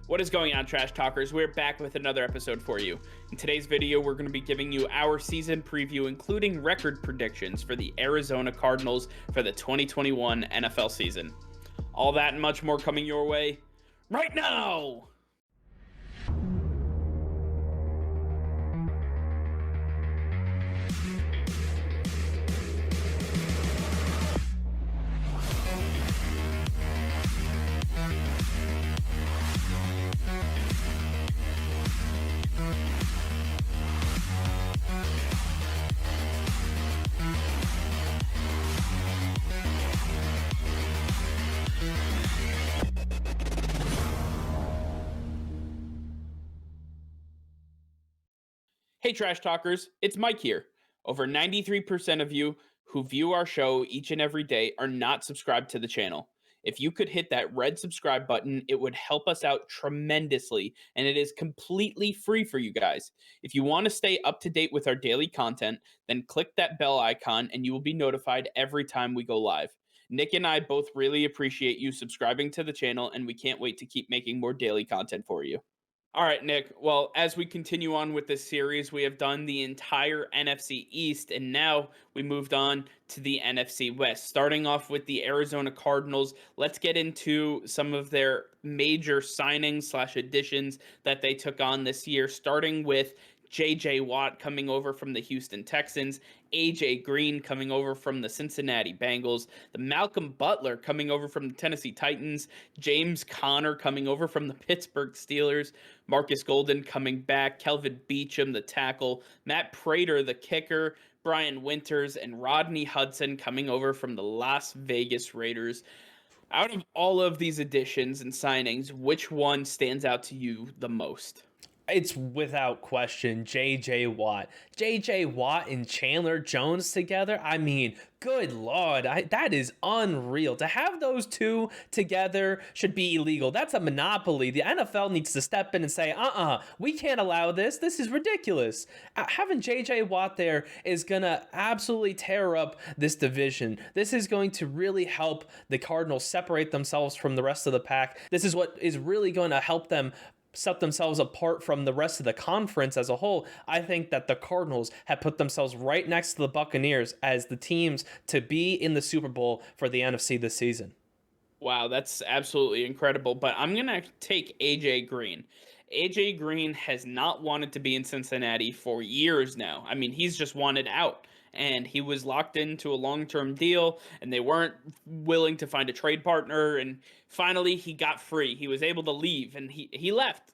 What is going on, Trash Talkers? We're back with another episode for you. In today's video, we're going to be giving you our season preview, including record predictions for the Arizona Cardinals for the 2021 NFL season. All that and much more coming your way right now! Hey Trash Talkers, it's Mike here. Over 93% of you who view our show each and every day are not subscribed to the channel. If you could hit that red subscribe button, it would help us out tremendously, and it is completely free for you guys. If you want to stay up to date with our daily content, then click that bell icon and you will be notified every time we go live. Nick and I both really appreciate you subscribing to the channel, and we can't wait to keep making more daily content for you. All right, Nick. Well, as we continue on with this series, we have done the entire NFC East, and now we moved on to the NFC West. Starting off with the Arizona Cardinals, let's get into some of their major signings slash additions that they took on this year, starting with J.J. Watt coming over from the Houston Texans, A.J. Green coming over from the Cincinnati Bengals, the Malcolm Butler coming over from the Tennessee Titans, James Conner coming over from the Pittsburgh Steelers, Marcus Golden coming back, Kelvin Beachum, the tackle, Matt Prater, the kicker, Brian Winters, and Rodney Hudson coming over from the Las Vegas Raiders. Out of all of these additions and signings, which one stands out to you the most? It's without question J.J. Watt. J.J. Watt and Chandler Jones together. I mean, good Lord, that is unreal. To have those two together should be illegal. That's a monopoly. The NFL needs to step in and say, we can't allow this. This is ridiculous. Having J.J. Watt there is going to absolutely tear up this division. This is going to really help the Cardinals separate themselves from the rest of the pack. This is what is really going to help them set themselves apart from the rest of the conference as a whole. I think that the Cardinals have put themselves right next to the Buccaneers as the teams to be in the Super Bowl for the NFC this season. Wow, that's absolutely incredible. But I'm going to take A.J. Green. A.J. Green has not wanted to be in Cincinnati for years now. I mean, he's just wanted out. And he was locked into a long-term deal, and they weren't willing to find a trade partner. And finally, he got free. He was able to leave, and he left.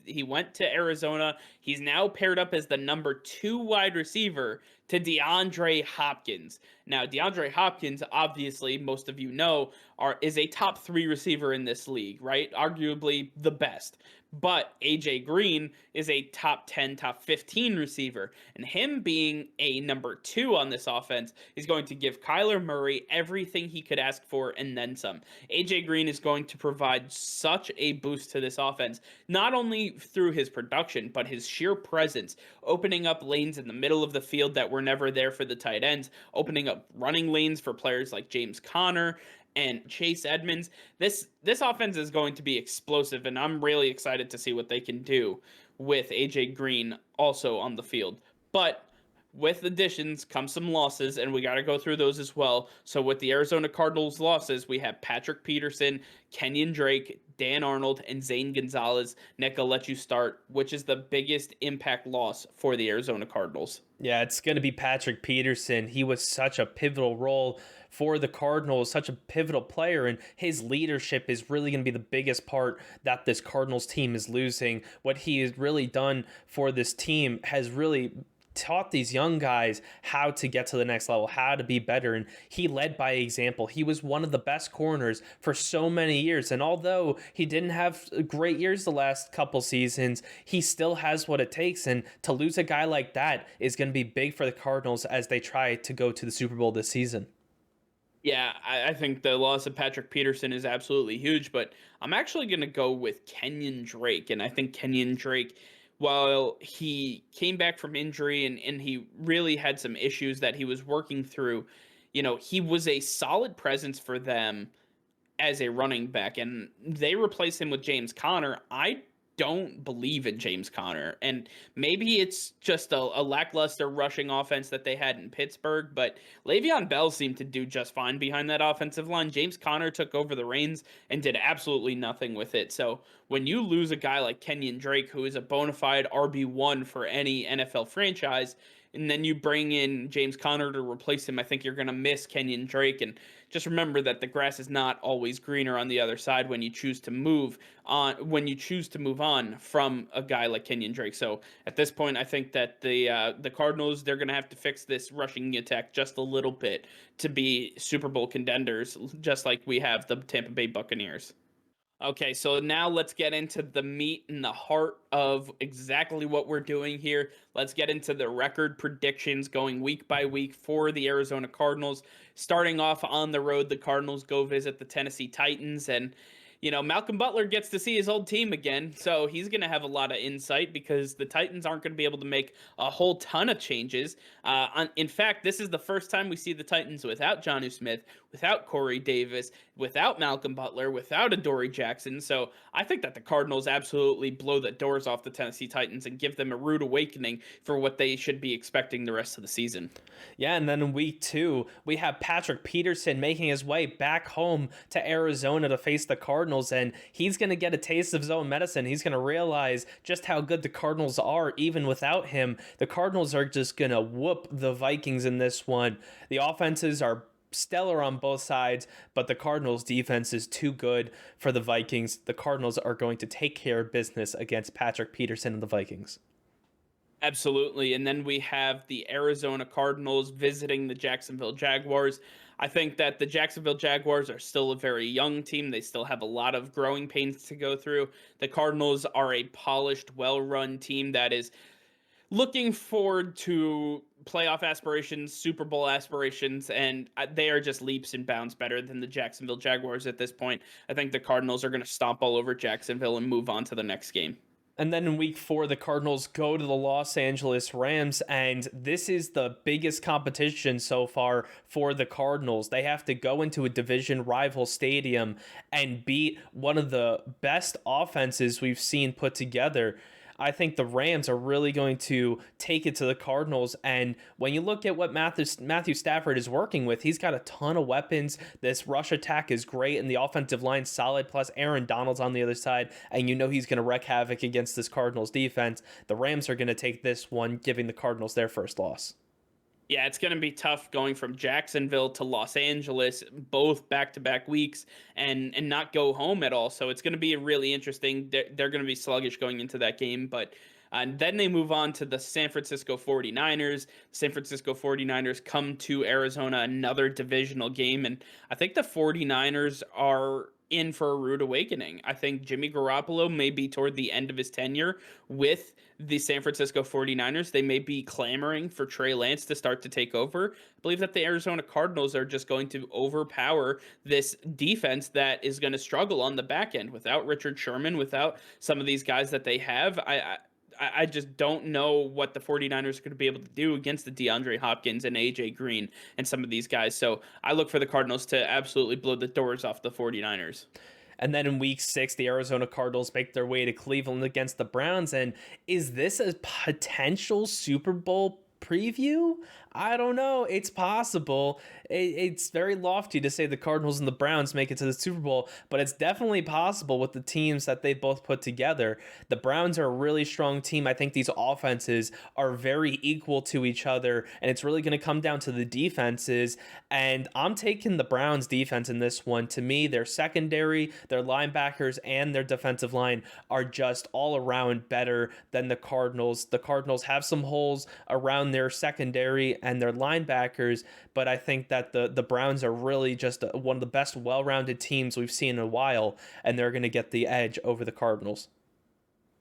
He went to Arizona. He's now paired up as the number 2 wide receiver to DeAndre Hopkins. Now, DeAndre Hopkins, obviously, most of you know, is a top 3 receiver in this league, right? Arguably the best. But A.J. Green is a top 10, top 15 receiver. And him being a number 2 on this offense is going to give Kyler Murray everything he could ask for and then some. A.J. Green is going to provide such a boost to this offense, not only through his production, but his sheer presence, opening up lanes in the middle of the field that were never there for the tight ends, opening up running lanes for players like James Conner and Chase Edmonds. This offense is going to be explosive, and I'm really excited to see what they can do with A.J. Green also on the field. But with additions come some losses, and we got to go through those as well. So with the Arizona Cardinals losses, we have Patrick Peterson, Kenyan Drake, Dan Arnold, and Zane Gonzalez. Nick, I'll let you start. Which is the biggest impact loss for the Arizona Cardinals? Yeah, it's going to be Patrick Peterson. He was such a pivotal role for the Cardinals, such a pivotal player, and his leadership is really going to be the biggest part that this Cardinals team is losing. What he has really done for this team has really taught these young guys how to get to the next level, how to be better, and he led by example. He was one of the best corners for so many years, and although he didn't have great years the last couple seasons, he still has what it takes, and to lose a guy like that is going to be big for the Cardinals as they try to go to the Super Bowl this season. Yeah, I think the loss of Patrick Peterson is absolutely huge, but I'm actually going to go with Kenyan Drake, and I think Kenyan Drake, while he came back from injury and he really had some issues that he was working through, he was a solid presence for them as a running back, and they replace him with James Conner. I don't believe in James Conner, and maybe it's just a lackluster rushing offense that they had in Pittsburgh, but Le'Veon Bell seemed to do just fine behind that offensive line. James Conner took over the reins and did absolutely nothing with it. So when you lose a guy like Kenyan Drake, who is a bona fide RB1 for any NFL franchise, and then you bring in James Conner to replace him, I think you're going to miss Kenyan Drake. And just remember that the grass is not always greener on the other side when you choose to move on from a guy like Kenyan Drake. So at this point, I think that the Cardinals, they're going to have to fix this rushing attack just a little bit to be Super Bowl contenders, just like we have the Tampa Bay Buccaneers. Okay, so now let's get into the meat and the heart of exactly what we're doing here. Let's get into the record predictions going week by week for the Arizona Cardinals. Starting off on the road, the Cardinals go visit the Tennessee Titans, and Malcolm Butler gets to see his old team again, so he's going to have a lot of insight because the Titans aren't going to be able to make a whole ton of changes. In fact, this is the first time we see the Titans without Jonnu Smith, without Corey Davis, without Malcolm Butler, without Adoree Jackson. So I think that the Cardinals absolutely blow the doors off the Tennessee Titans and give them a rude awakening for what they should be expecting the rest of the season. Yeah, and then in week 2, we have Patrick Peterson making his way back home to Arizona to face the Cardinals, and he's going to get a taste of his own medicine. He's going to realize just how good the Cardinals are even without him. The Cardinals are just going to whoop the Vikings in this one. The offenses are stellar on both sides, but the Cardinals defense is too good for the Vikings. The Cardinals are going to take care of business against Patrick Peterson and the Vikings. Absolutely. And then we have the Arizona Cardinals visiting the Jacksonville Jaguars. I think that the Jacksonville Jaguars are still a very young team. They still have a lot of growing pains to go through. The Cardinals are a polished, well run team that is looking forward to playoff aspirations, Super Bowl aspirations, and they are just leaps and bounds better than the Jacksonville Jaguars at this point. I think the Cardinals are going to stomp all over Jacksonville and move on to the next game. And then in week 4, the Cardinals go to the Los Angeles Rams, and this is the biggest competition so far for the Cardinals. They have to go into a division rival stadium and beat one of the best offenses we've seen put together. I think the Rams are really going to take it to the Cardinals. And when you look at what Matthew Stafford is working with, he's got a ton of weapons. This rush attack is great, and the offensive line solid. Plus Aaron Donald's on the other side, and he's going to wreak havoc against this Cardinals defense. The Rams are going to take this one, giving the Cardinals their first loss. Yeah, it's going to be tough going from Jacksonville to Los Angeles, both back-to-back weeks, and not go home at all. So it's going to be really interesting. They're going to be sluggish going into that game, but and then they move on to the San Francisco 49ers. San Francisco 49ers come to Arizona, another divisional game, and I think the 49ers are in for a rude awakening. I think Jimmy Garoppolo may be toward the end of his tenure with the San Francisco 49ers. They may be clamoring for Trey Lance to start to take over. I believe that the Arizona Cardinals are just going to overpower this defense that is going to struggle on the back end without Richard Sherman, without some of these guys that they have. I just don't know what the 49ers are going to be able to do against the DeAndre Hopkins and AJ Green and some of these guys. So I look for the Cardinals to absolutely blow the doors off the 49ers. And then in week 6, the Arizona Cardinals make their way to Cleveland against the Browns. And is this a potential Super Bowl preview? I don't know. It's possible. It's very lofty to say the Cardinals and the Browns make it to the Super Bowl, but it's definitely possible with the teams that they both put together. The Browns are a really strong team. I think these offenses are very equal to each other, and it's really going to come down to the defenses. And I'm taking the Browns defense in this one. To me, their secondary, their linebackers, and their defensive line are just all around better than the Cardinals. The Cardinals have some holes around their secondary and their linebackers, but I think that the Browns are really just one of the best well-rounded teams we've seen in a while, and they're going to get the edge over the Cardinals.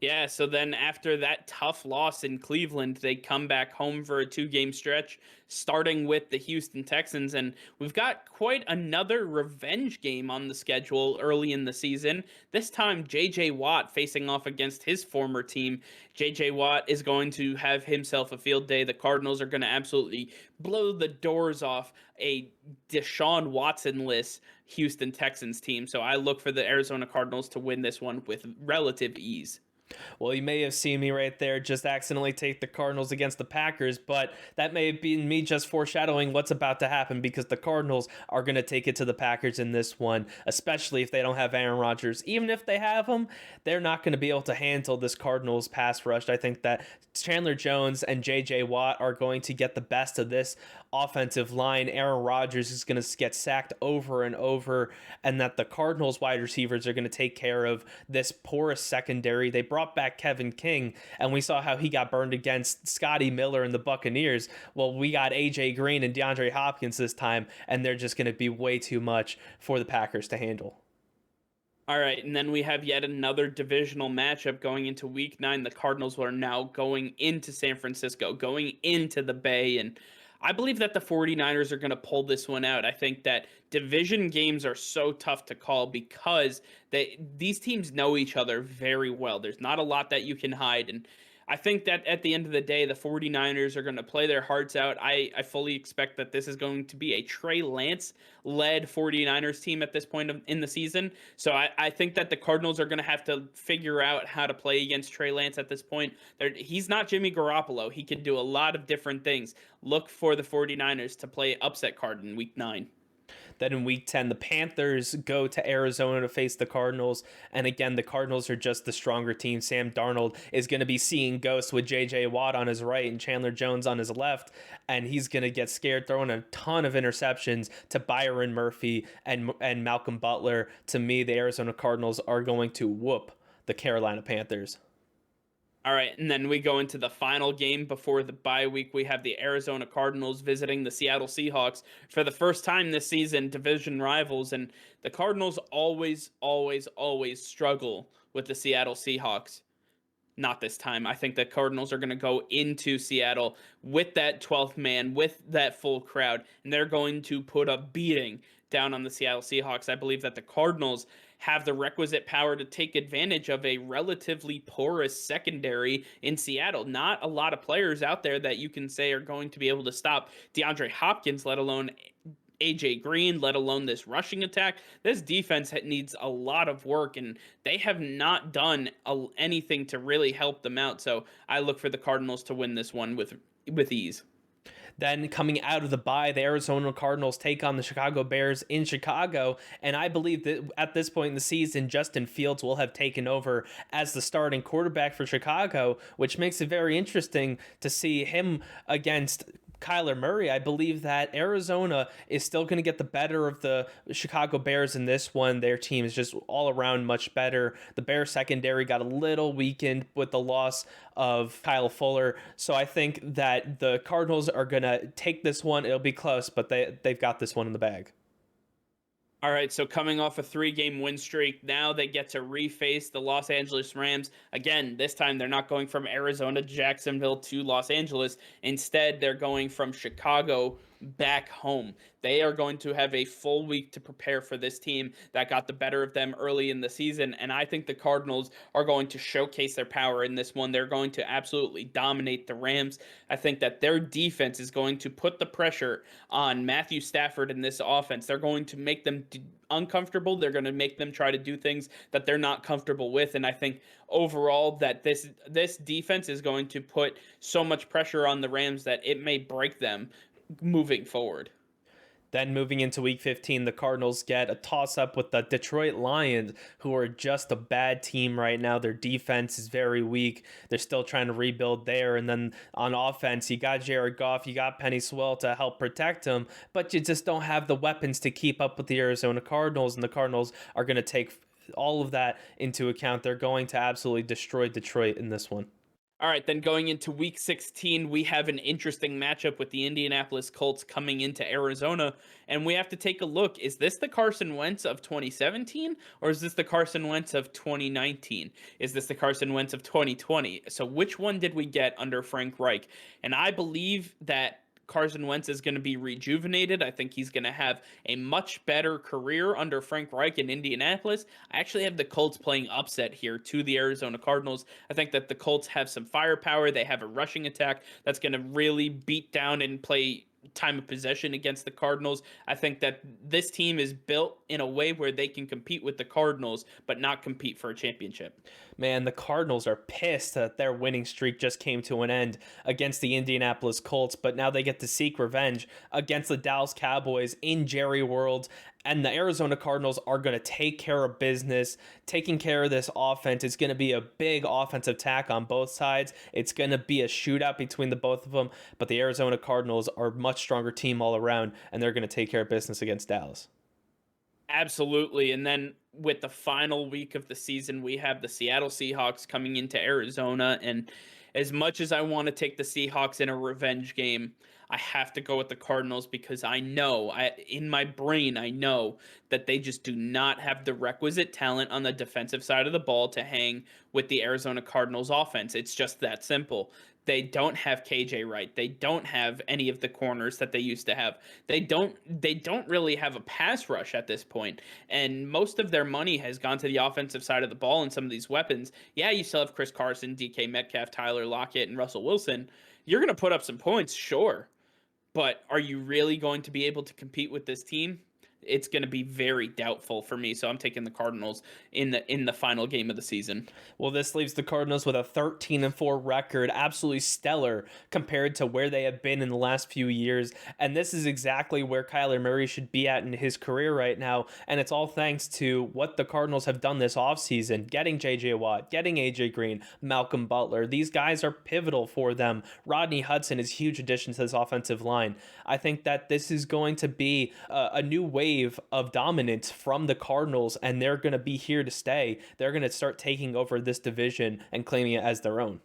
Yeah, so then after that tough loss in Cleveland, they come back home for a two-game stretch, starting with the Houston Texans. And we've got quite another revenge game on the schedule early in the season. This time, JJ Watt facing off against his former team. JJ Watt is going to have himself a field day. The Cardinals are going to absolutely blow the doors off a Deshaun Watson-less Houston Texans team. So I look for the Arizona Cardinals to win this one with relative ease. Well, you may have seen me right there just accidentally take the Cardinals against the Packers, but that may have been me just foreshadowing what's about to happen because the Cardinals are going to take it to the Packers in this one, especially if they don't have Aaron Rodgers. Even if they have him, they're not going to be able to handle this Cardinals pass rush. I think that Chandler Jones and JJ Watt are going to get the best of this offensive line. Aaron Rodgers is going to get sacked over and over, and that the Cardinals wide receivers are going to take care of this porous secondary. They brought back Kevin King, and we saw how he got burned against Scotty Miller and the Buccaneers. Well, we got AJ Green and DeAndre Hopkins this time, and they're just going to be way too much for the Packers to handle. All right, and then we have yet another divisional matchup going into week 9. The Cardinals are now going into San Francisco, going into the Bay, and I believe that the 49ers are going to pull this one out. I think that division games are so tough to call because these teams know each other very well. There's not a lot that you can hide, and I think that at the end of the day, the 49ers are going to play their hearts out. I fully expect that this is going to be a Trey Lance led 49ers team at this point in the season. So I think that the Cardinals are going to have to figure out how to play against Trey Lance at this point. He's not Jimmy Garoppolo. He can do a lot of different things. Look for the 49ers to play upset card in week 9. Then in week 10, the Panthers go to Arizona to face the Cardinals. And again, the Cardinals are just the stronger team. Sam Darnold is going to be seeing ghosts with JJ Watt on his right and Chandler Jones on his left. And he's going to get scared, throwing a ton of interceptions to Byron Murphy and Malcolm Butler. To me, the Arizona Cardinals are going to whoop the Carolina Panthers. All right, and then we go into the final game before the bye week. We have the Arizona Cardinals visiting the Seattle Seahawks for the first time this season, division rivals, and the Cardinals always, always, always struggle with the Seattle Seahawks. Not this time. I think the Cardinals are going to go into Seattle with that 12th man, with that full crowd, and they're going to put a beating down on the Seattle Seahawks. I believe that the Cardinals have the requisite power to take advantage of a relatively porous secondary in Seattle. Not a lot of players out there that you can say are going to be able to stop DeAndre Hopkins, let alone AJ Green, let alone this rushing attack. This defense needs a lot of work, and they have not done anything to really help them out. So I look for the Cardinals to win this one with ease. Then coming out of the bye, the Arizona Cardinals take on the Chicago Bears in Chicago. And I believe that at this point in the season, Justin Fields will have taken over as the starting quarterback for Chicago, which makes it very interesting to see him against Kyler Murray. I believe that Arizona is still going to get the better of the Chicago Bears in this one. Their team is just all around much better. The Bears secondary got a little weakened with the loss of Kyle Fuller. So I think that the Cardinals are going to take this one. It'll be close, but they've got this one in the bag. All right, so coming off a 3-game win streak, now they get to reface the Los Angeles Rams. Again, this time they're not going from Arizona to Jacksonville to Los Angeles. Instead, they're going from Chicago back home. They are going to have a full week to prepare for this team that got the better of them early in the season, and I think the Cardinals are going to showcase their power in this one. They're going to absolutely dominate the Rams. I think that their defense is going to put the pressure on Matthew Stafford in this offense. They're going to make them uncomfortable. They're going to make them try to do things that they're not comfortable with, and I think overall that this defense is going to put so much pressure on the Rams that it may break them moving forward. Then moving into week 15, the Cardinals get a toss-up with the Detroit Lions, who are just a bad team right now. Their defense is very weak. They're still trying to rebuild there. And then on offense, you got Jared Goff, you got Penny Sewell to help protect him, but you just don't have the weapons to keep up with the Arizona Cardinals, and the Cardinals are going to take all of that into account. They're going to absolutely destroy Detroit in this one. All right, then going into week 16, we have an interesting matchup with the Indianapolis Colts coming into Arizona. And we have to take a look. Is this the Carson Wentz of 2017 or is this the Carson Wentz of 2019? Is this the Carson Wentz of 2020? So which one did we get under Frank Reich? And I believe that Carson Wentz is going to be rejuvenated. I think he's going to have a much better career under Frank Reich in Indianapolis. I actually have the Colts playing upset here to the Arizona Cardinals. I think that the Colts have some firepower. They have a rushing attack that's going to really beat down and play time of possession against the Cardinals. I think that this team is built in a way where they can compete with the Cardinals, but not compete for a championship. Man, the Cardinals are pissed that their winning streak just came to an end against the Indianapolis Colts, but now they get to seek revenge against the Dallas Cowboys in Jerry World. And the Arizona Cardinals are going to take care of business. Taking care of this offense is going to be a big offensive attack on both sides. It's going to be a shootout between the both of them. But the Arizona Cardinals are a much stronger team all around, and they're going to take care of business against Dallas. Absolutely. And then with the final week of the season, we have the Seattle Seahawks coming into Arizona. And as much as I want to take the Seahawks in a revenge game, I have to go with the Cardinals because in my brain, I know that they just do not have the requisite talent on the defensive side of the ball to hang with the Arizona Cardinals offense. It's just that simple. They don't have KJ Wright. They don't have any of the corners that they used to have. They don't really have a pass rush at this point. And most of their money has gone to the offensive side of the ball and some of these weapons. Yeah, you still have Chris Carson, DK Metcalf, Tyler Lockett, and Russell Wilson. You're going to put up some points, sure. But are you really going to be able to compete with this team? It's going to be very doubtful for me, so I'm taking the Cardinals in the final game of the season. Well, this leaves the Cardinals with a 13-4 record, absolutely stellar compared to where they have been in the last few years. And this is exactly where Kyler Murray should be at in his career right now. And it's all thanks to what the Cardinals have done this offseason, getting J.J. Watt, getting A.J. Green, Malcolm Butler. These guys are pivotal for them. Rodney Hudson is a huge addition to this offensive line. I think that this is going to be a new wave of dominance from the Cardinals, and they're going to be here to stay. They're going to start taking over this division and claiming it as their own.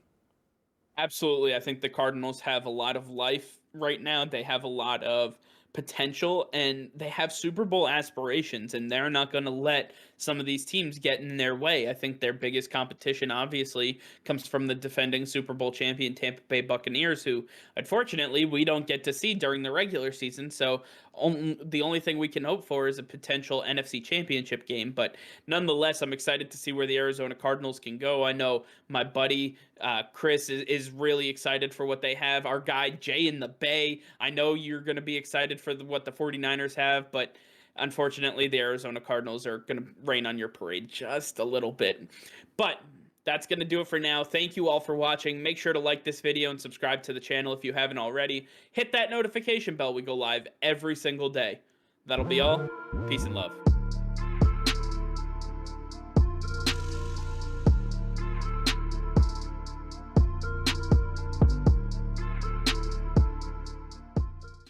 Absolutely. I think the Cardinals have a lot of life right now. They have a lot of potential and they have Super Bowl aspirations, and they're not going to let some of these teams get in their way. I think their biggest competition obviously comes from the defending Super Bowl champion Tampa Bay Buccaneers, who unfortunately we don't get to see during the regular season. So the only thing we can hope for is a potential NFC championship game. But nonetheless, I'm excited to see where the Arizona Cardinals can go. I know my buddy Chris is really excited for what they have. Our guy Jay in the Bay, I know you're going to be excited for what the 49ers have, but unfortunately the Arizona Cardinals are going to rain on your parade just a little bit. But that's going to do it for now. Thank you all for watching. Make sure to like this video and subscribe to the channel if you haven't already. Hit that notification bell. We go live every single day. That'll be all. Peace and love.